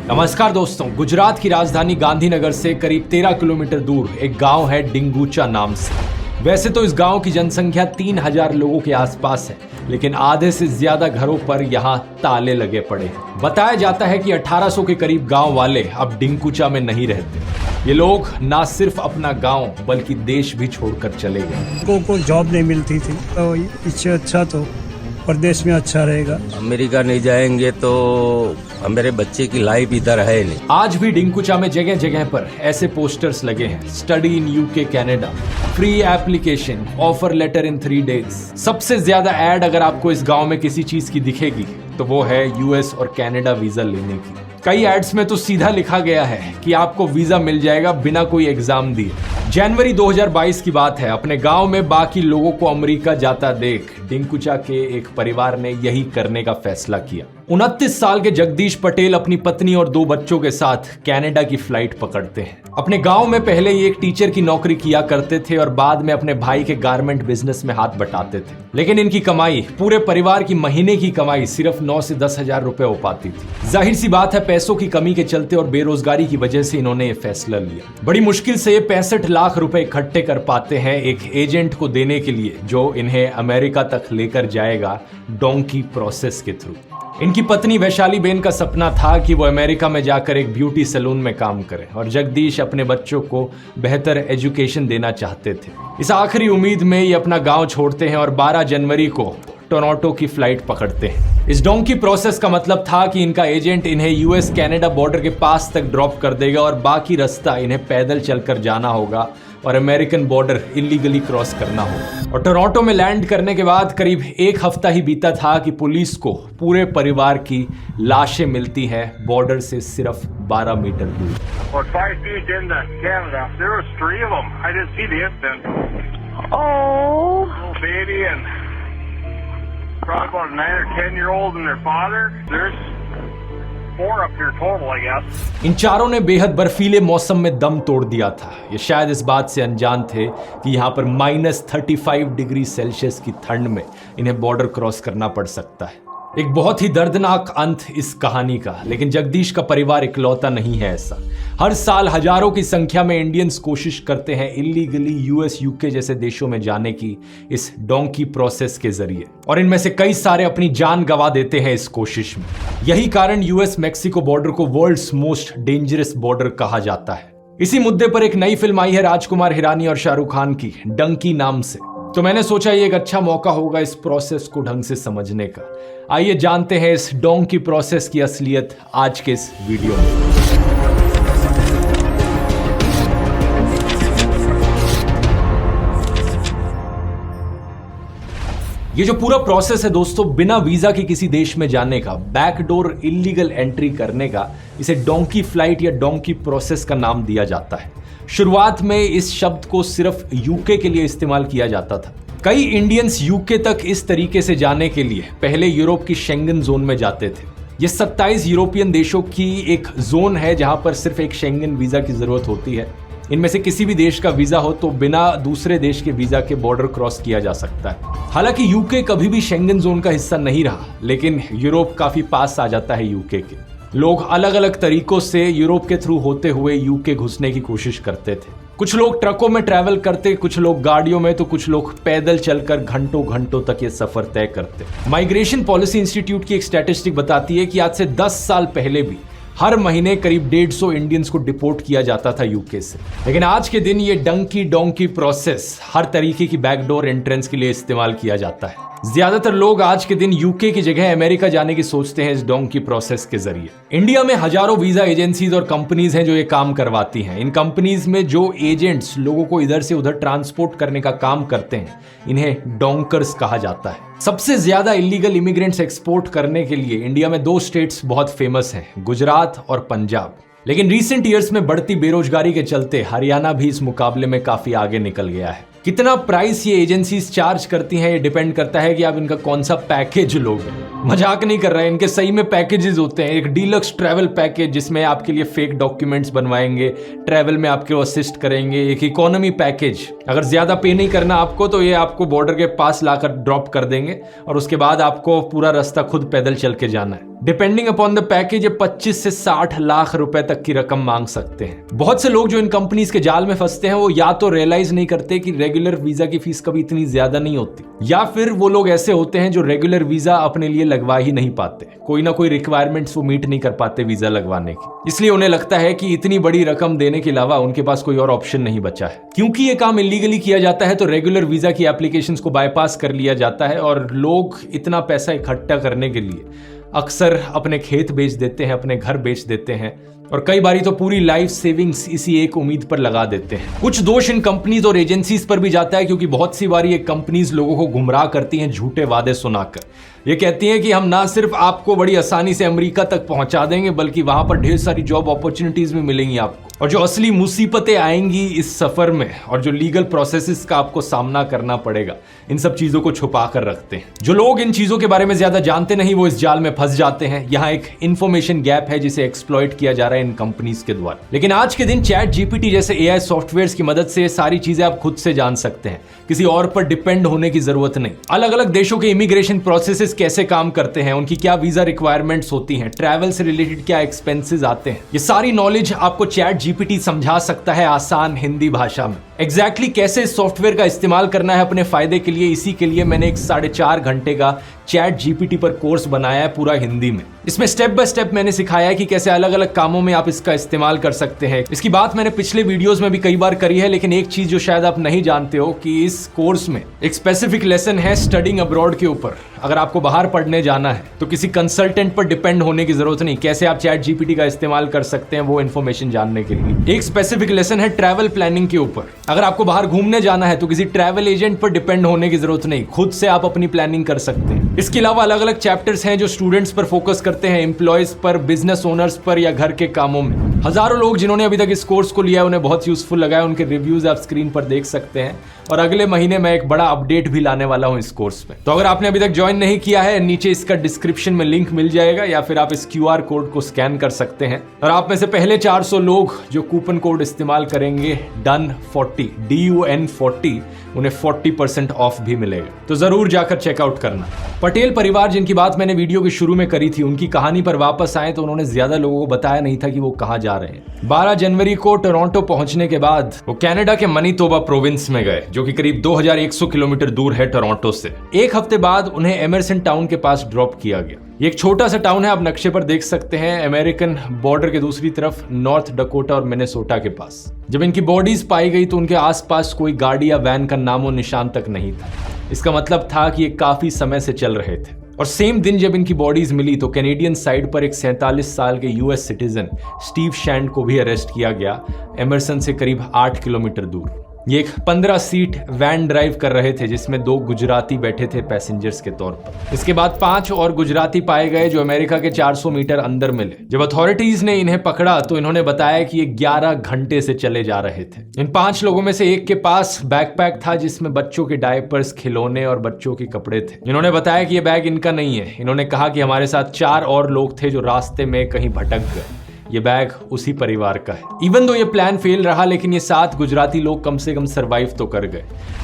नमस्कार दोस्तों, गुजरात की राजधानी गांधीनगर से करीब 13 किलोमीटर दूर एक गांव है डिंगुचा नाम से। वैसे तो इस गांव की जनसंख्या 3000 लोगों के आसपास है, लेकिन आधे से ज्यादा घरों पर यहाँ ताले लगे पड़े हैं। बताया जाता है कि 1800 के करीब गांव वाले अब डिंगुचा में नहीं रहते। ये लोग ना सिर्फ अपना गांव बल्कि देश भी छोड़कर चले गए। को जॉब नहीं मिलती थी, तो इससे अच्छा तो प्रदेश में अच्छा रहेगा। अमेरिका नहीं जाएंगे तो मेरे बच्चे की लाइफ इधर है नहीं। आज भी डिंगुचा में जगह जगह पर ऐसे पोस्टर्स लगे हैं, study in UK Canada, free application, offer letter in 3 days। सबसे ज्यादा ऐड अगर आपको इस गांव में किसी चीज की दिखेगी तो वो है यूएस और कनाडा वीजा लेने की। कई एड्स में तो सीधा लिखा गया है कि आपको वीजा मिल जाएगा बिना कोई एग्जाम दिए। जनवरी 2022 की बात है। अपने गांव में बाकी लोगों को अमेरिका जाता देख डिंगुचा के एक परिवार ने यही करने का फैसला किया। 29 साल के जगदीश पटेल अपनी पत्नी और 2 बच्चों के साथ कनाडा की फ्लाइट पकड़ते हैं। अपने गांव में पहले ये एक टीचर की नौकरी किया करते थे और बाद में अपने भाई के गारमेंट बिजनेस में हाथ बटाते थे, लेकिन इनकी कमाई, पूरे परिवार की महीने की कमाई सिर्फ 9 से 10 हजार रुपए हो पाती थी। जाहिर सी बात है, पैसों की कमी के चलते और बेरोजगारी की वजह से इन्होंने ये फैसला लिया। बड़ी मुश्किल से ये 65 लाख रुपए इकट्ठे कर पाते हैं एक एजेंट को देने के लिए, जो इन्हें अमेरिका तक लेकर जाएगा डोंकी प्रोसेस के थ्रू। इनकी पत्नी वैशाली बेन का सपना था कि वो अमेरिका में जाकर एक ब्यूटी सैलून में काम करे और जगदीश अपने बच्चों को बेहतर एजुकेशन देना चाहते थे। इस आखिरी उम्मीद में ये अपना गांव छोड़ते हैं और 12 जनवरी को टोरंटो की फ्लाइट पकड़ते हैं। इस डोंकी प्रोसेस का मतलब था कि इनका एजेंट इन्हें यूएस कनाडा बॉर्डर के पास तक ड्रॉप कर देगा और बाकी रास्ता इन्हें पैदल चलकर जाना होगा और अमेरिकन बॉर्डर इलीगली क्रॉस करना होगा। और टोरंटो में लैंड करने के बाद करीब 1 हफ्ता ही बीता था कि पुलिस को पूरे परिवार की लाशें मिलती हैं बॉर्डर से सिर्फ 12 मीटर दूर। Probably about a 9 or 10-year-old and their father. There's 4 up here total, I guess. इन चारों ने बेहद बर्फीले मौसम में दम तोड़ दिया था। ये शायद इस बात से अनजान थे कि यहाँ पर -35 डिग्री सेल्सियस की ठंड में इन्हें बॉर्डर क्रॉस करना पड़ सकता है। एक बहुत ही दर्दनाक अंत इस कहानी का, लेकिन जगदीश का परिवार इकलौता नहीं है ऐसा। हर साल हजारों की संख्या में इंडियंस कोशिश करते हैं इलीगली यूएस यूके जैसे देशों में जाने की इस डोंकी प्रोसेस के जरिए, और इनमें से कई सारे अपनी जान गंवा देते हैं इस कोशिश में। यही कारण यूएस मैक्सिको बॉर्डर को वर्ल्ड्स मोस्ट डेंजरस बॉर्डर कहा जाता है। इसी मुद्दे पर एक नई फिल्म आई है राजकुमार हिरानी और शाहरुख खान की, डंकी नाम से। तो मैंने सोचा ये एक अच्छा मौका होगा इस प्रोसेस को ढंग से समझने का। आइए जानते हैं इस डोंकी प्रोसेस की असलियत आज के इस वीडियो में। ये जो पूरा प्रोसेस है दोस्तों, बिना वीजा के किसी देश में जाने का, बैकडोर इलीगल एंट्री करने का, इसे डोंकी फ्लाइट या डोंकी प्रोसेस का नाम दिया जाता है। शुरुआत में इस शब्द को सिर्फ यूके के लिए इस्तेमाल किया जाता था। कई इंडियंस यूके तक इस तरीके से जाने के लिए पहले यूरोप की शेंगन जोन में जाते थे। ये 27 यूरोपियन देशों की एक जोन है जहां पर सिर्फ एक शेंगन वीजा की जरूरत होती है। इनमें से किसी भी देश का वीजा हो तो बिना दूसरे देश के वीजा के बॉर्डर क्रॉस किया जा सकता है। हालांकि यूके कभी भी शेंगन जोन का हिस्सा नहीं रहा, लेकिन यूरोप काफी पास आ जाता है यूके के। लोग अलग अलग तरीकों से यूरोप के थ्रू होते हुए यूके घुसने की कोशिश करते थे। कुछ लोग ट्रकों में ट्रैवल करते, कुछ लोग गाड़ियों में, तो कुछ लोग पैदल चलकर घंटों घंटों तक ये सफर तय करते। माइग्रेशन पॉलिसी इंस्टीट्यूट की एक स्टैटिस्टिक बताती है कि आज से 10 साल पहले भी हर महीने करीब 150 इंडियंस को डिपोर्ट किया जाता था यूके से। लेकिन आज के दिन ये डोंकी प्रोसेस हर तरीके की बैकडोर एंट्रेंस के लिए इस्तेमाल किया जाता है। ज्यादातर लोग आज के दिन यूके की जगह अमेरिका जाने की सोचते हैं इस डोंकी प्रोसेस के जरिए। इंडिया में हजारों वीजा एजेंसीज और कंपनीज हैं जो ये काम करवाती हैं। इन कंपनीज में जो एजेंट्स लोगों को इधर से उधर ट्रांसपोर्ट करने का काम करते हैं, इन्हें डोंकर्स कहा जाता है। सबसे ज्यादा इलीगल इमिग्रेंट्स एक्सपोर्ट करने के लिए इंडिया में 2 स्टेट्स बहुत फेमस हैं, गुजरात और पंजाब। लेकिन रीसेंट ईयर्स में बढ़ती बेरोजगारी के चलते हरियाणा भी इस मुकाबले में काफी आगे निकल गया है। कितना प्राइस ये एजेंसीज चार्ज करती हैं ये डिपेंड करता है कि आप इनका कौन सा पैकेज लोगे। मजाक नहीं कर रहे हैं, इनके सही में पैकेजेस होते हैं। एक डीलक्स ट्रैवल पैकेज जिसमें आपके लिए फेक डॉक्यूमेंट्स बनवाएंगे, ट्रैवल में आपको असिस्ट करेंगे। एक इकोनॉमी पैकेज, अगर ज्यादा पे नहीं करना आपको तो ये आपको बॉर्डर के पास लाकर ड्रॉप कर देंगे और उसके बाद आपको पूरा रास्ता खुद पैदल चल के जाना है। डिपेंडिंग अपॉन द पैकेज ये 25 से 60 लाख रुपए तक की रकम मांग सकते हैं। बहुत से लोग जो इन कंपनीज के जाल में फंसते हैं वो या तो रियलाइज नहीं करते कि रेगुलर वीजा की फीस कभी इतनी ज्यादा नहीं होती, या फिर वो लोग ऐसे होते हैं जो रेगुलर वीजा अपने लिए लगवा ही नहीं पाते, कोई ना कोई रिक्वायरमेंट्स वो मीट नहीं कर पाते वीजा लगवाने की, इसलिए उन्हें लगता है कि इतनी बड़ी रकम देने के अलावा उनके पास कोई और ऑप्शन नहीं बचा है। क्योंकि ये काम इलीगली किया जाता है तो रेगुलर वीजा की एप्लीकेशंस को बाईपास कर लिया जाता है और लोग इतना पैसा इकट्ठा करने के लिए अक्सर अपने खेत बेच देते हैं, अपने घर बेच देते हैं और कई बारी तो पूरी लाइफ सेविंग्स इसी एक उम्मीद पर लगा देते हैं। कुछ दोष इन कंपनीज और एजेंसीज पर भी जाता है क्योंकि बहुत सी बारी ये कंपनीज लोगों को गुमराह करती हैं झूठे वादे सुनाकर। ये कहती हैं कि हम ना सिर्फ आपको बड़ी आसानी से अमेरिका तक पहुंचा देंगे बल्कि वहां पर ढेर सारी जॉब अपॉर्चुनिटीज भी मिलेंगी आपको, और जो असली मुसीबतें आएंगी इस सफर में और जो लीगल प्रोसेसेस का आपको सामना करना पड़ेगा, इन सब चीजों को छुपा कर रखते हैं। जो लोग इन चीजों के बारे में ज्यादा जानते नहीं वो इस जाल में फंस जाते हैं। यहाँ एक इंफॉर्मेशन गैप है जिसे एक्सप्लॉइट किया जा रहा है इन कंपनीज के द्वारा। लेकिन आज के दिन चैट जीपीटी जैसे एआई सॉफ्टवेयर की मदद से सारी चीजें आप खुद से जान सकते हैं, किसी और पर डिपेंड होने की जरूरत नहीं। अलग अलग देशों के इमिग्रेशन प्रोसेसेस कैसे काम करते हैं, उनकी क्या वीजा रिक्वायरमेंट्स होती हैं, ट्रैवल से रिलेटेड क्या एक्सपेंसेस आते हैं, ये सारी नॉलेज आपको चैट जीपीटी समझा सकता है आसान हिंदी भाषा में। एग्जैक्टली कैसे इस सॉफ्टवेयर का इस्तेमाल करना है अपने फायदे के लिए, इसी के लिए मैंने एक 4.5 घंटे का चैट जीपीटी पर कोर्स बनाया है पूरा हिंदी में। इसमें स्टेप बाय स्टेप मैंने सिखाया है कि कैसे अलग अलग कामों में आप इसका इस्तेमाल कर सकते हैं। इसकी बात मैंने पिछले वीडियोस में भी कई बार करी है, लेकिन एक चीज जो शायद आप नहीं जानते हो कि इस कोर्स में एक स्पेसिफिक लेसन है स्टडिंग अब्रॉड के ऊपर। अगर आपको बाहर पढ़ने जाना है तो किसी कंसल्टेंट पर डिपेंड होने की जरूरत नहीं, कैसे आप चैट जीपीटी का इस्तेमाल कर सकते हैं वो इन्फॉर्मेशन जानने के लिए। एक स्पेसिफिक लेसन है ट्रैवल प्लानिंग के ऊपर। अगर आपको बाहर घूमने जाना है तो किसी ट्रैवल एजेंट पर डिपेंड होने की जरूरत नहीं, खुद से आप अपनी प्लानिंग कर सकते हैं। इसके अलावा अलग अलग चैप्टर्स हैं जो स्टूडेंट्स पर फोकस करते हैं, एम्प्लॉयज पर, बिजनेस ओनर्स पर या घर के कामों में। हजारों लोग जिन्होंने अभी तक इस कोर्स को लिया है उन्हें बहुत यूजफुल लगा है, उनके रिव्यूज आप स्क्रीन पर देख सकते हैं। और अगले महीने मैं एक बड़ा अपडेट भी लाने वाला हूं इस कोर्स में। तो अगर आपने अभी तक ज्वाइन नहीं किया है, नीचे इसका डिस्क्रिप्शन में लिंक मिल जाएगा या फिर आप इस QR कोड को स्कैन कर सकते हैं। और आप में से पहले 400 लोग जो कूपन कोड इस्तेमाल करेंगे DUN40 DUN40, उन्हें 40% ऑफ भी मिलेगा। तो जरूर जाकर चेकआउट करना। पटेल परिवार जिनकी बात मैंने वीडियो के शुरू में करी थी, उनकी कहानी पर वापस आए तो उन्होंने ज्यादा लोगों को बताया नहीं था कि वो कहां जा रहे हैं। 12 जनवरी को टोरंटो पहुंचने के बाद वो कनाडा के मनीटोबा प्रोविंस में गए, जो कि करीब 2100 किलोमीटर दूर है टोरंटो से। एक हफ्ते बाद उन्हें एमरसन टाउन के पास ड्रॉप किया गया। ये एक छोटा सा टाउन है, आप नक्शे पर देख सकते हैं, अमेरिकन बॉर्डर के दूसरी तरफ नॉर्थ डकोटा और मिनेसोटा के पास। जब इनकी बॉडीज पाई गई तो उनके आसपास कोई गाड़ी या वैन का नामो निशान तक नहीं था। इसका मतलब था कि ये काफी समय से चल रहे थे। और सेम दिन जब इनकी बॉडीज मिली तो कैनेडियन साइड पर एक 47 साल के US सिटीजन स्टीव शैंड को भी अरेस्ट किया गया, एमरसन से करीब 8 किलोमीटर दूर। ये एक 15 सीट वैन ड्राइव कर रहे थे जिसमें 2 गुजराती बैठे थे पैसेंजर्स के तौर पर। इसके बाद 5 और गुजराती पाए गए जो अमेरिका के 400 मीटर अंदर मिले। जब अथॉरिटीज ने इन्हें पकड़ा तो इन्होंने बताया कि ये 11 घंटे से चले जा रहे थे। इन 5 लोगों में से एक के पास बैकपैक था जिसमें बच्चों के डायपर्स, खिलौने और बच्चों के कपड़े थे। इन्होंने बताया कि ये बैग इनका नहीं है। इन्होंने कहा कि हमारे साथ 4 और लोग थे जो रास्ते में कहीं भटक गए, ये बैग उसी परिवार का है। इवन दो ये प्लान फेल रहा, लेकिन ये 7 गुजराती लोग कम से कम सरवाइव तो कर गए।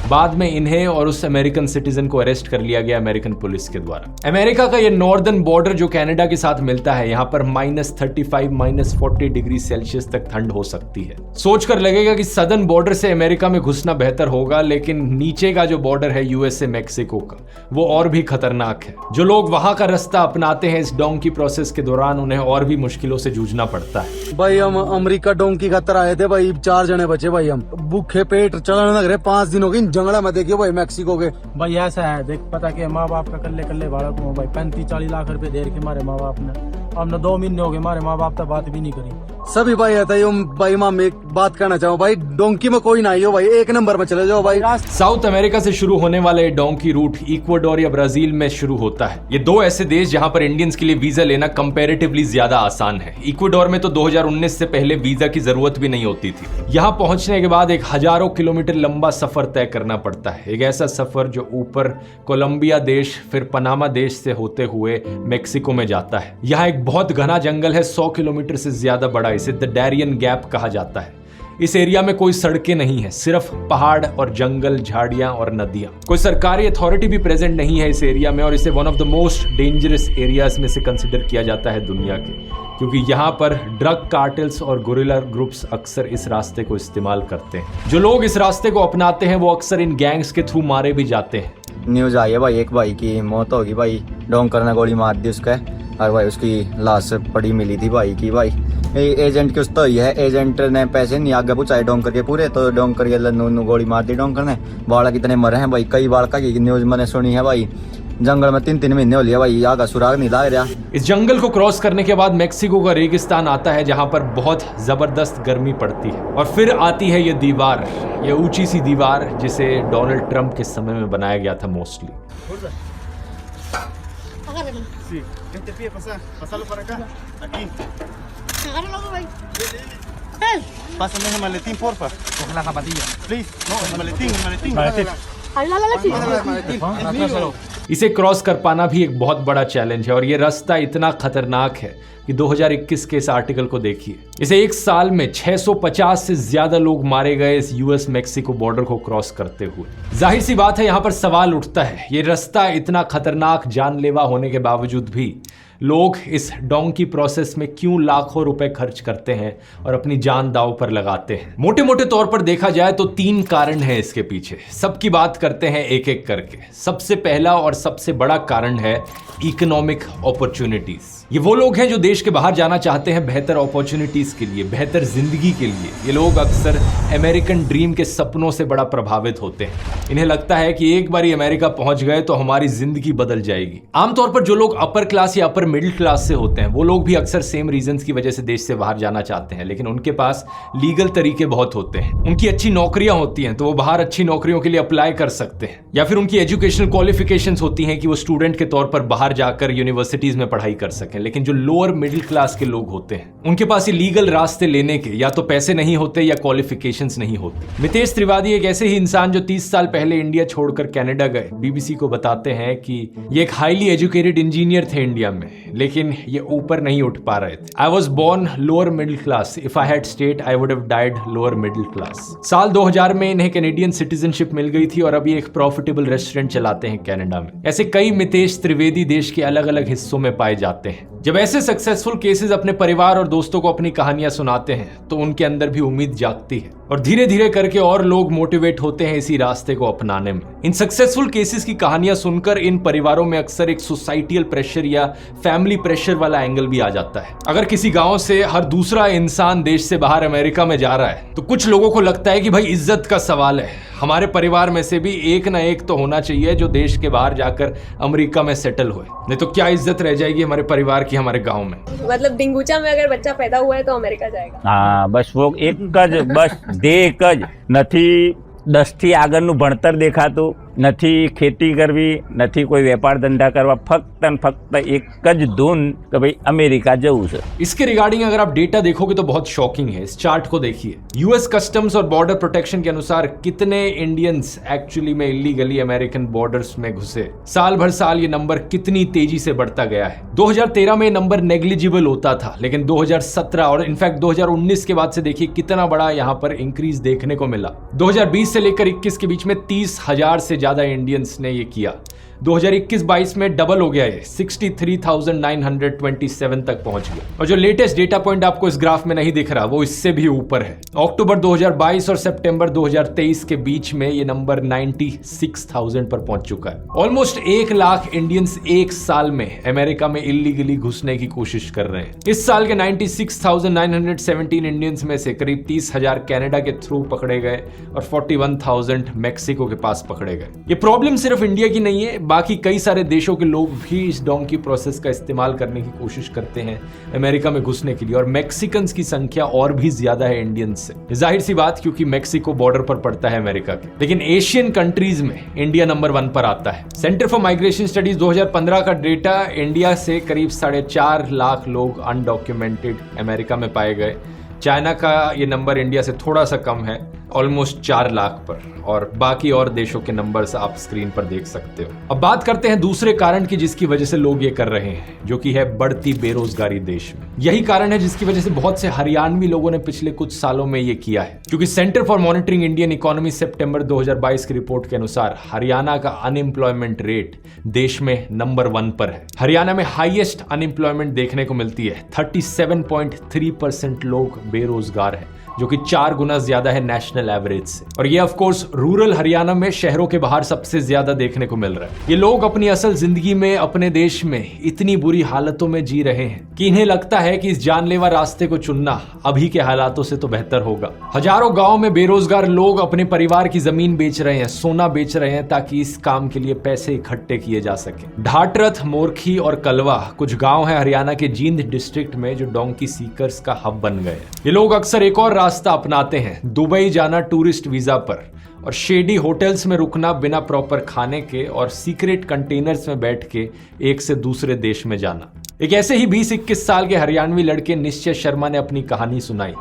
बाद में इन्हें और उस अमेरिकन सिटीजन को अरेस्ट कर लिया गया अमेरिकन पुलिस के द्वारा। अमेरिका का ये नॉर्दर्न बॉर्डर जो कनाडा के साथ मिलता है, यहाँ पर -35 -40 डिग्री सेल्सियस तक ठंड हो सकती है। सोचकर लगेगा कि सदर्न बॉर्डर से अमेरिका में घुसना बेहतर होगा, लेकिन नीचे का जो बॉर्डर है USA मैक्सिको का, वो और भी खतरनाक है। जो लोग वहां का रास्ता अपनाते हैं इस डोंकी प्रोसेस के दौरान, उन्हें और भी मुश्किलों से जूझना पड़ता है। भाई हम अमेरिका डोंकी खातर आए थे भाई, 4 जने बचे भाई, हम भूखे पेट चलने लग रहे 5 दिनों की जंगला में। देखियो भाई मैक्सिको के भाई ऐसा है, देख पता कि माँ बाप का कल्ले बालक हो भाई, 35-40 लाख रुपए दे के मारे माँ बाप ने। अब न 2 महीने हो गए मारे माँ बाप तक बात भी नहीं करी। सभी भाई आता है भाई। माँ मैं एक बात कहना चाहूँ भाई, डोंकी में कोई ना आई हो भाई, 1 नंबर में चले जाओ भाई। साउथ अमेरिका से शुरू होने वाले डोंकी रूट इक्वाडोर या ब्राजील में शुरू होता है। ये 2 ऐसे देश जहां पर इंडियंस के लिए वीजा लेना कंपैरेटिवली ज्यादा आसान है। इक्वाडोर में तो 2019 से पहले वीजा की जरूरत भी नहीं होती थी। यहां पहुंचने के बाद एक हजारों किलोमीटर लंबा सफर तय करना पड़ता है। एक ऐसा सफर जो ऊपर कोलंबिया देश, फिर पनामा देश से होते हुए मेक्सिको में जाता है। यहाँ एक बहुत घना जंगल है, 100 किलोमीटर से ज्यादा बड़ा। इसे द डैरियन गैप कहा जाता है। इस एरिया में कोई सड़कें नहीं है, सिर्फ पहाड़ और जंगल, झाड़ियां और नदियां। कोई सरकारी अथॉरिटी भी प्रेजेंट नहीं है इस एरिया में और इसे one of the most dangerous areas में से कंसिडर किया जाता है दुनिया के, क्योंकि यहाँ पर ड्रग कार्टेल्स और गुरिल्ला ग्रुप्स अक्सर इस रास्ते को इस्तेमाल करते हैं। जो लोग इस रास्ते को अपनाते हैं वो अक्सर इन गैंग्स के थ्रू मारे भी जाते हैं। न्यूज आई है भाई, एक भाई की मौत होगी भाई, डोंकर ने गोली मार दी उसका, और भाई उसकी लाश पड़ी मिली थी भाई की। भाई एजेंट की उसका ही है, एजेंट ने पैसे नहीं आगे पूछाए डोंकर के पूरे, तो डोंकर के लन्नू गोली मार दी डोंकर ने। बाड़ा कितने मरे हैं भाई, कई बाड़ा की न्यूज मैंने सुनी है भाई। जंगल में 3-3 महीने हो लिया भाई, आगा सुराग नहीं लग रहा। इस जंगल को क्रॉस करने के बाद मेक्सिको का रेगिस्तान आता है जहां पर बहुत जबरदस्त गर्मी पड़ती है, और फिर आती है ये दीवार, ये ऊंची सी दीवार जिसे डोनाल्ड ट्रंप के समय में बनाया गया था मोस्टली। इसे क्रॉस कर पाना भी एक बहुत बड़ा चैलेंज है, और ये रास्ता इतना खतरनाक है कि 2021 के इस आर्टिकल को देखिए। इसे एक साल में 650 से ज्यादा लोग मारे गए इस यूएस मेक्सिको बॉर्डर को क्रॉस करते हुए। जाहिर सी बात है, यहां पर सवाल उठता है, ये रास्ता इतना खतरनाक, जानलेवा होने के बावजूद भी लोग इस डोंकी प्रोसेस में क्यों लाखों रुपए खर्च करते हैं और अपनी जान दांव पर लगाते हैं? मोटे मोटे तौर पर देखा जाए तो 3 कारण हैं इसके पीछे। सबकी बात करते हैं एक एक करके। सबसे पहला और सबसे बड़ा कारण है इकोनॉमिक अपॉर्चुनिटीज। ये वो लोग हैं जो देश के बाहर जाना चाहते हैं बेहतर अपॉर्चुनिटीज के लिए, बेहतर जिंदगी के लिए। ये लोग अक्सर अमेरिकन ड्रीम के सपनों से बड़ा प्रभावित होते हैं। इन्हें लगता है कि एक बार अमेरिका पहुंच गए तो हमारी जिंदगी बदल जाएगी। आमतौर पर जो लोग अपर क्लास या अपर मिडिल क्लास से होते हैं वो लोग भी अक्सर सेम रीजंस की वजह से देश से बाहर जाना चाहते हैं, लेकिन उनके पास लीगल तरीके बहुत होते हैं। उनकी अच्छी नौकरियां होती हैं तो वो बाहर अच्छी नौकरियों के लिए अप्लाई कर सकते हैं, या फिर उनकी एजुकेशनल क्वालिफिकेशंस होती हैं कि वो स्टूडेंट के तौर पर बाहर जाकर यूनिवर्सिटीज में पढ़ाई कर सकें। लेकिन जो लोअर मिडिल क्लास के लोग होते हैं उनके पास ये लीगल रास्ते लेने के या तो पैसे नहीं होते या क्वालिफिकेशंस नहीं होती। मितेश त्रिवेदी एक ऐसे ही इंसान जो 30 साल पहले इंडिया छोड़कर कनाडा गए, बीबीसी को बताते हैं कि ये एक हाईली एजुकेटेड इंजीनियर थे इंडिया में, लेकिन ये ऊपर नहीं उठ पा रहे थे। I was born lower middle class, if I had stayed I would have died lower middle class. साल 2000 में इन्हें कैनेडियन सिटीजनशिप मिल गई थी और अभी एक प्रॉफिटेबल रेस्टोरेंट चलाते हैं कनाडा में। ऐसे कई मितेश त्रिवेदी देश के अलग अलग हिस्सों में पाए जाते हैं। जब ऐसे सक्सेसफुल केसेस अपने परिवार और दोस्तों को अपनी कहानियां सुनाते हैं तो उनके अंदर भी उम्मीद जागती है, और धीरे धीरे करके और लोग मोटिवेट होते हैं इसी रास्ते को अपनाने में। इन सक्सेसफुल केसेस की कहानियां सुनकर इन परिवारों में अक्सर एक सोसाइटियल प्रेशर या फैमिली प्रेशर वाला एंगल भी आ जाता है। अगर किसी गांव से हर दूसरा इंसान देश से बाहर अमेरिका में जा रहा है तो कुछ लोगों को लगता है कि भाई इज्जत का सवाल है, हमारे परिवार में से भी एक ना एक तो होना चाहिए जो देश के बाहर जाकर अमेरिका में सेटल हुए, नहीं तो क्या इज्जत रह जाएगी हमारे परिवार की हमारे गांव में। मतलब डिंगूचा में अगर बच्चा पैदा हुआ है तो अमेरिका जाएगा। हाँ, बस वो एक ज बस दे एक ज નથી 10 થી આગળનું ભણતર દેખાતું, નથી ખેતી કરવી, નથી કોઈ વેપાર ધંધા કરવા, ફક્ત ને ફક્ત એક જ ધૂન કે ભાઈ અમેરિકા જવું છે। इसके रिगार्डिंग अगर आप डेटा देखोगे तो बहुत शॉकिंग है। इस चार्ट को देखिए। यूएस कस्टम्स और बॉर्डर प्रोटेक्शन के अनुसार कितने इंडियंस एक्चुअली में इलीगली अमेरिकन बॉर्डर्स में घुसे, साल भर साल ये नंबर कितनी तेजी से बढ़ता गया है। 2013 में नंबर नेग्लिजिबल होता था, लेकिन 2017 और इनफैक्ट 2019 के बाद से देखिए कितना बड़ा यहाँ पर इंक्रीज देखने को मिला। 2020 से लेकर 21 के बीच में 30,000 से ज्यादा इंडियंस ने ये किया। 2021-22 में डबल हो गया, ये 63,927 तक पहुंच गया। और जो लेटेस्ट डेटा पॉइंट आपको इस ग्राफ में नहीं दिख रहा वो इससे भी ऊपर है। अक्टूबर 2022 और सितंबर 2023 के बीच में ये नंबर 96,000 पर पहुंच चुका है। ऑलमोस्ट 1 लाख इंडियंस एक साल में अमेरिका में इलीगली घुसने की कोशिश कर रहे हैं। इस साल के 96,917 इंडियंस में से करीब 30,000 कनाडा के थ्रू पकड़े गए और 41,000 मैक्सिको के पास पकड़े गए। ये प्रॉब्लम सिर्फ इंडिया की नहीं है, बाकी कई सारे देशों के लोग भी इस डोंकी प्रोसेस का इस्तेमाल करने की कोशिश करते हैं अमेरिका में घुसने के लिए, और मैक्सिकन्स की संख्या और भी ज्यादा है इंडियंस से। जाहिर सी बात, क्योंकि मैक्सिको बॉर्डर पर पड़ता है अमेरिका के। लेकिन एशियन कंट्रीज में इंडिया नंबर 1 पर आता है। सेंटर फॉर माइग्रेशन स्टडीज 2015 का डेटा, इंडिया से करीब 4.5 लाख लोग अनडॉक्यूमेंटेड अमेरिका में पाए गए। चाइना का ये नंबर इंडिया से थोड़ा सा कम है, ऑलमोस्ट 4 लाख पर, और बाकी और देशों के नंबर्स आप स्क्रीन पर देख सकते हो। अब बात करते हैं दूसरे कारण की जिसकी वजह से लोग ये कर रहे हैं, जो कि है बढ़ती बेरोजगारी देश में। यही कारण है जिसकी वजह से बहुत से हरियाणवी लोगों ने पिछले कुछ सालों में ये किया है, क्योंकि Centre for Monitoring Indian Economy सितंबर 2022 की रिपोर्ट के अनुसार हरियाणा का अनएम्प्लॉयमेंट रेट देश में नंबर 1 पर है। हरियाणा में हाईएस्ट अनएम्प्लॉयमेंट देखने को मिलती है। 37.3% लोग बेरोजगार हैं, जो कि 4 गुना ज्यादा है नेशनल एवरेज से। और ये ऑफ कोर्स रूरल हरियाणा में शहरों के बाहर सबसे ज्यादा देखने को मिल रहा है। ये लोग अपनी असल जिंदगी में अपने देश में इतनी बुरी हालतों में जी रहे हैं कि इन्हें लगता है कि इस जानलेवा रास्ते को चुनना अभी के हालातों से तो बेहतर होगा। हजारों गांव में बेरोजगार लोग अपने परिवार की जमीन बेच रहे हैं, सोना बेच रहे हैं, ताकि इस काम के लिए पैसे इकट्ठे किए जा सके। ढाटरथ, मोरखी और कलवा कुछ गांव है हरियाणा के जींद डिस्ट्रिक्ट में जो डोंकी सीकर्स का हब बन गए। ये लोग अक्सर एक और रास्ता अपनाते हैं, दुबई जाना टूरिस्ट वीजा पर, और शेडी होटल्स में रुकना बिना प्रॉपर खाने के, और सीक्रेट कंटेनर्स में बैठ के एक से दूसरे देश में जाना। एक ऐसे ही 20-21 साल के हरियाणवी लड़के निश्चय शर्मा ने अपनी कहानी सुनाई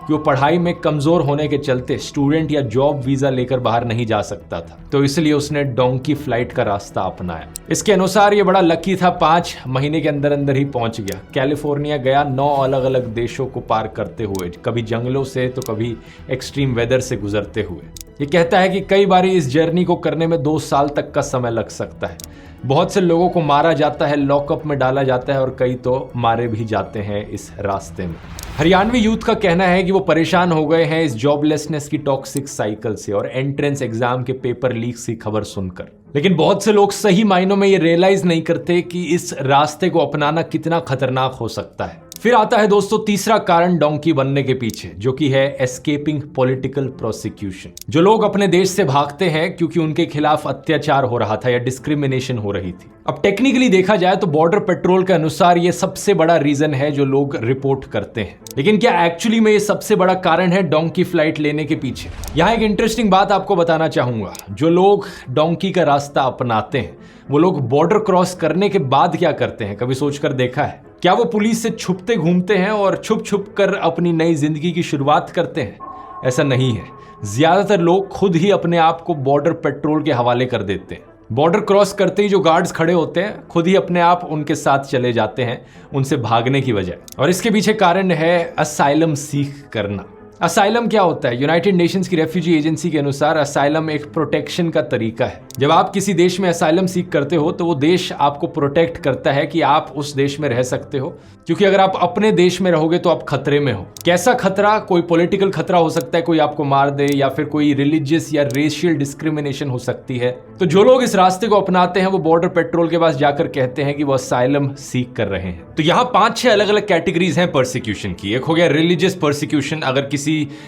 कि वो पढ़ाई में कमजोर होने के चलते स्टूडेंट या जॉब वीजा लेकर बाहर नहीं जा सकता था, तो इसलिए उसने डोंकी फ्लाइट का रास्ता अपनाया। इसके अनुसार ये बड़ा लकी था, 5 महीने के अंदर अंदर ही पहुंच गया। कैलिफोर्निया गया 9 अलग अलग देशों को पार करते हुए, कभी जंगलों से तो कभी एक्सट्रीम वेदर से गुजरते हुए। ये कहता है कि कई बार इस जर्नी को करने में 2 साल तक का समय लग सकता है। बहुत से लोगों को मारा जाता है, लॉकअप में डाला जाता है, और कई तो मारे भी जाते हैं इस रास्ते में। हरियाणवी यूथ का कहना है कि वो परेशान हो गए हैं इस जॉबलेसनेस की टॉक्सिक साइकिल से और एंट्रेंस एग्जाम के पेपर लीक्स की खबर सुनकर। लेकिन बहुत से लोग सही मायनों में ये रियलाइज नहीं करते कि इस रास्ते को अपनाना कितना खतरनाक हो सकता है। फिर आता है दोस्तों तीसरा कारण डोंकी बनने के पीछे, जो कि है एस्केपिंग पॉलिटिकल प्रोसिक्यूशन। जो लोग अपने देश से भागते हैं क्योंकि उनके खिलाफ अत्याचार हो रहा था या डिस्क्रिमिनेशन हो रही थी। अब टेक्निकली देखा जाए तो बॉर्डर पेट्रोल के अनुसार ये सबसे बड़ा रीजन है जो लोग रिपोर्ट करते हैं। लेकिन क्या एक्चुअली में ये सबसे बड़ा कारण है डोंकी फ्लाइट लेने के पीछे? यहाँ एक इंटरेस्टिंग बात आपको बताना चाहूंगा। जो लोग डोंकी का रास्ता अपनाते हैं वो लोग बॉर्डर क्रॉस करने के बाद क्या करते हैं, कभी सोचकर देखा है? क्या वो पुलिस से छुपते घूमते हैं और छुप छुप कर अपनी नई जिंदगी की शुरुआत करते हैं? ऐसा नहीं है। ज्यादातर लोग खुद ही अपने आप को बॉर्डर पेट्रोल के हवाले कर देते हैं। बॉर्डर क्रॉस करते ही जो गार्ड्स खड़े होते हैं खुद ही अपने आप उनके साथ चले जाते हैं, उनसे भागने की बजाय। और इसके पीछे कारण है असाइलम सीख करना। असाइलम क्या होता है? यूनाइटेड नेशंस की रेफ्यूजी एजेंसी के अनुसार असाइलम एक प्रोटेक्शन का तरीका है। जब आप किसी देश में असाइलम सीख करते हो तो वो देश आपको प्रोटेक्ट करता है कि आप उस देश में रह सकते हो, क्योंकि अगर आप अपने देश में रहोगे तो आप खतरे में हो। कैसा खतरा? कोई पॉलिटिकल खतरा हो सकता है, कोई आपको मार दे, या फिर कोई रिलीजियस या रेशियल डिस्क्रिमिनेशन हो सकती है। तो जो लोग इस रास्ते को अपनाते हैं वो बॉर्डर पेट्रोल के पास जाकर कहते हैं कि वो असाइलम सीख कर रहे हैं। तो यहाँ 5-6 अलग अलग कैटेगरीज हैं परसिक्यूशन की। एक हो गया रिलीजियस परसिक्यूशन, अगर किसी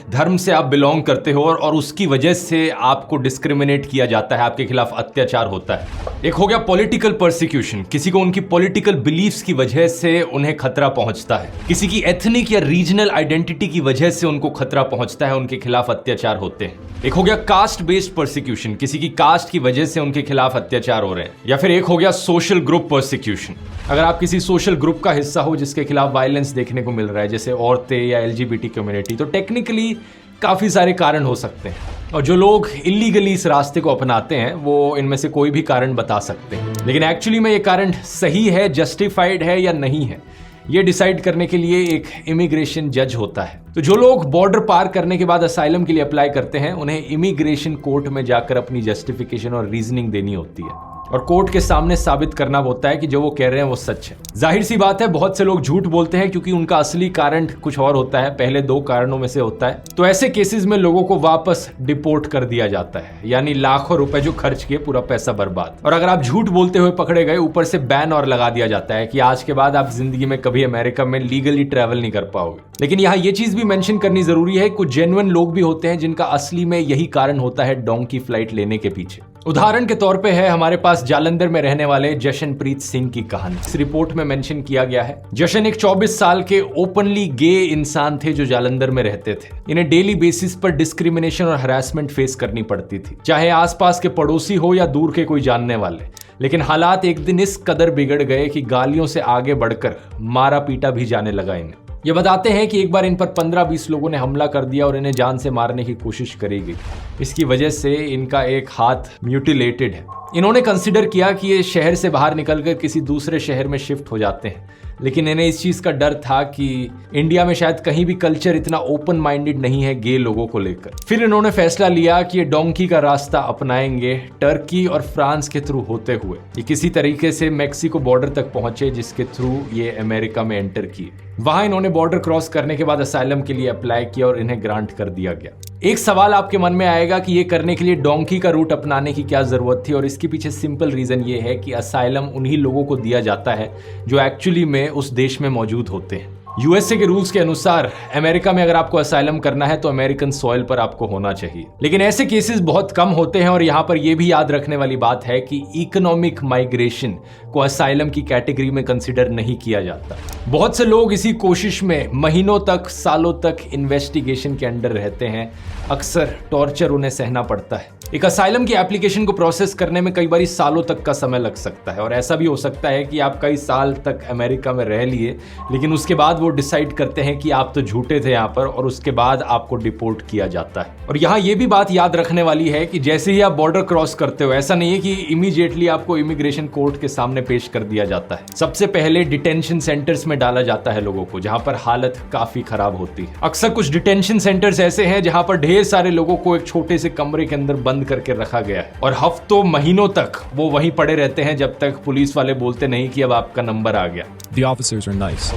धर्म से आप बिलोंग करते हो और उसकी वजह से आपको डिस्क्रिमिनेट किया जाता है, आपके खिलाफ अत्याचार होता है। एक हो गया पॉलिटिकल परसिक्यूशन, किसी को उनकी पॉलिटिकल बिलीफ्स की वजह से उन्हें खतरा पहुंचता है। किसी की एथनिक या रीजनल आइडेंटिटी की वजह से उनको खतरा पहुंचता है, उनके खिलाफ अत्याचार होते हैं। एक हो गया कास्ट बेस्ड परसिक्यूशन, किसी की कास्ट की वजह से उनके खिलाफ अत्याचार हो रहे हैं। या फिर एक हो गया सोशल ग्रुप परसिक्यूशन, अगर आप किसी सोशल ग्रुप का हिस्सा हो जिसके खिलाफ वायलेंस देखने को मिल रहा है, जैसे औरतें या एलजीबीटी कम्युनिटी, तो टेक्निकली काफी सारे कारण हो सकते हैं। और जो लोग इलीगली इस रास्ते को अपनाते हैं वो इनमें से कोई भी कारण बता सकते हैं। लेकिन एक्चुअली में ये कारण सही है, जस्टिफाइड है या नहीं है, ये डिसाइड करने के लिए एक इमिग्रेशन जज होता है। तो जो लोग बॉर्डर पार करने के बाद असाइलम के लिए अप्लाई करते हैं उन्हें इमिग्रेशन कोर्ट में जाकर अपनी जस्टिफिकेशन और रीजनिंग देनी होती है, और कोर्ट के सामने साबित करना होता है कि जो वो कह रहे हैं वो सच है। जाहिर सी बात है बहुत से लोग झूठ बोलते हैं क्योंकि उनका असली कारण कुछ और होता है, पहले 2 कारणों में से होता है। तो ऐसे केसेस में लोगों को वापस डिपोर्ट कर दिया जाता है, यानी लाखों रुपए जो खर्च किए पूरा पैसा बर्बाद। और अगर आप झूठ बोलते हुए पकड़े गए, ऊपर से बैन और लगा दिया जाता है कि आज के बाद आप जिंदगी में कभी अमेरिका में लीगली ट्रैवल नहीं कर पाओगे। लेकिन यहाँ ये चीज भी मेंशन करनी जरूरी है, कुछ जेन्युइन लोग भी होते हैं जिनका असली में यही कारण होता है डोंकी फ्लाइट लेने के पीछे। उदाहरण के तौर पे है हमारे पास जालंधर में रहने वाले जशनप्रीत सिंह की कहानी। इस रिपोर्ट में मेंशन किया गया है जशन एक 24 साल के ओपनली गे इंसान थे जो जालंधर में रहते थे। इन्हें डेली बेसिस पर डिस्क्रिमिनेशन और हरासमेंट फेस करनी पड़ती थी, चाहे आसपास के पड़ोसी हो या दूर के कोई जानने वाले। लेकिन हालात एक दिन इस कदर बिगड़ गए कि गालियों से आगे बढ़कर मारा पीटा भी जाने लगा इन्हें। ये बताते हैं कि एक बार इन पर 15-20 लोगों ने हमला कर दिया और इन्हें जान से मारने की कोशिश करी गई। इसकी वजह से इनका एक हाथ म्यूटिलेटेड है। इन्होंने कंसिडर किया कि ये शहर से बाहर निकलकर किसी दूसरे शहर में शिफ्ट हो जाते हैं, लेकिन इन्हें इस चीज का डर था कि इंडिया में शायद कहीं भी कल्चर इतना ओपन माइंडेड नहीं है गे लोगों को लेकर। फिर इन्होंने फैसला लिया कि ये डोंकी का रास्ता अपनाएंगे, टर्की और फ्रांस के थ्रू होते हुए ये किसी तरीके से मेक्सिको बॉर्डर तक पहुंचे, जिसके थ्रू ये अमेरिका में एंटर किए। वहां इन्होंने बॉर्डर क्रॉस करने के बाद असाइलम के लिए अप्लाई किया और इन्हें ग्रांट कर दिया गया। एक सवाल आपके मन में आएगा कि ये करने के लिए डोंकी का रूट अपनाने की क्या जरूरत थी, और इसके पीछे सिंपल रीजन ये है कि असाइलम उन्हीं लोगों को दिया जाता है जो एक्चुअली में उस देश में मौजूद होते हैं। यूएसए के रूल्स के अनुसार अमेरिका में अगर आपको असाइलम करना है तो अमेरिकन सॉइल पर आपको होना चाहिए, लेकिन ऐसे केसेस बहुत कम होते हैं। और यहां पर यह भी याद रखने वाली बात है कि इकोनॉमिक माइग्रेशन को असाइलम की कैटेगरी में कंसिडर नहीं किया जाता। बहुत से लोग इसी कोशिश में महीनों तक, सालों तक इन्वेस्टिगेशन के अंडर रहते हैं। अक्सर टॉर्चर उन्हें सहना पड़ता है। एक असाइलम की एप्लीकेशन को प्रोसेस करने में कई बार सालों तक का समय लग सकता है, और ऐसा भी हो सकता है कि आप कई साल तक अमेरिका में रह लिए, लेकिन उसके बाद वो डिसाइड करते हैं कि आप तो झूठे थे यहाँ पर, और उसके बाद आपको डिपोर्ट किया जाता है। और यहाँ ये भी बात याद रखने वाली है कि जैसे ही आप बॉर्डर क्रॉस करते हो, ऐसा नहीं है कि इमीडिएटली आपको इमिग्रेशन कोर्ट के सामने पेश कर दिया जाता है। सबसे पहले डिटेंशन सेंटर्स में डाला जाता है लोगों को, जहां पर हालत काफी खराब होती है। अक्सर कुछ डिटेंशन सेंटर्स ऐसे हैं जहां पर ढेर सारे लोगों को एक छोटे से कमरे के अंदर बंद करके रखा गया है, और हफ्तों महीनों तक वो वहीं पड़े रहते हैं जब तक पुलिस वाले बोलते नहीं कि अब आपका नंबर आ गया। The officers are nice.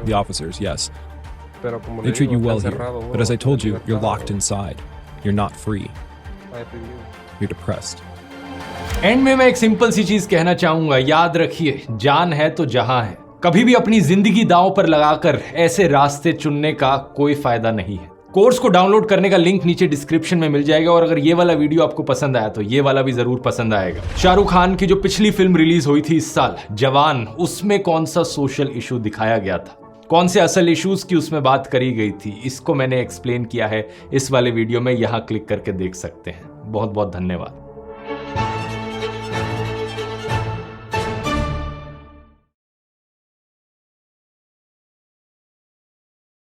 The officers, yes. They treat you well here. But as I told you, you're locked inside. You're not free. You're depressed. And में मैं एक सिंपल सी चीज कहना चाहूंगा, याद रखिए, जान है तो जहां है। कभी भी अपनी जिंदगी दांव पर लगाकर ऐसे रास्ते चुनने का कोई फायदा नहीं है। कोर्स को डाउनलोड करने का लिंक नीचे डिस्क्रिप्शन में मिल जाएगा, और अगर ये वाला वीडियो आपको पसंद आया तो ये वाला भी जरूर पसंद आएगा। शाहरुख खान की जो पिछली फिल्म रिलीज हुई थी इस साल, जवान, उसमें कौन सा सोशल इशू दिखाया गया था, कौन से असल इश्यूज की उसमें बात करी गई थी, इसको मैंने एक्सप्लेन किया है इस वाले वीडियो में। यहां क्लिक करके देख सकते हैं। बहुत बहुत धन्यवाद।